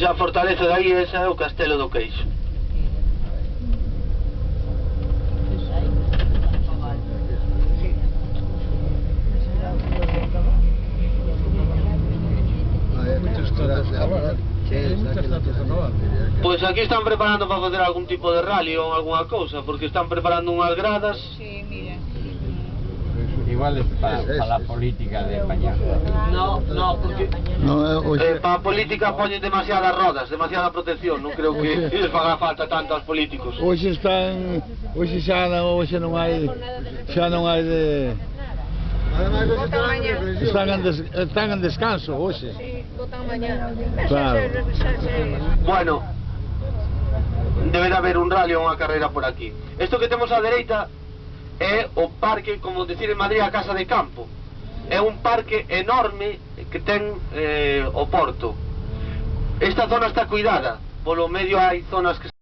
Pois a fortaleza de aí esa é o Castelo do Queixo. Pois aquí están preparando para facer algún tipo de rally ou alguna cousa, porque están preparando unhas gradas. Sí, mira. Igual es para la política de España. No, porque para a política poñen demasiadas rodas, demasiada protección. Non creo que les faga falta tanto aos políticos. Hoxe xa non hai de... Están en descanso hoxe. Sí, votan mañana. Claro. Bueno, debe de haber un rally ou unha carreira por aquí. Isto que temos á dereita é o parque, como decir en Madrid, a Casa de Campo. É un parque enorme que ten o porto. Esta zona está cuidada, polo medio hai zonas que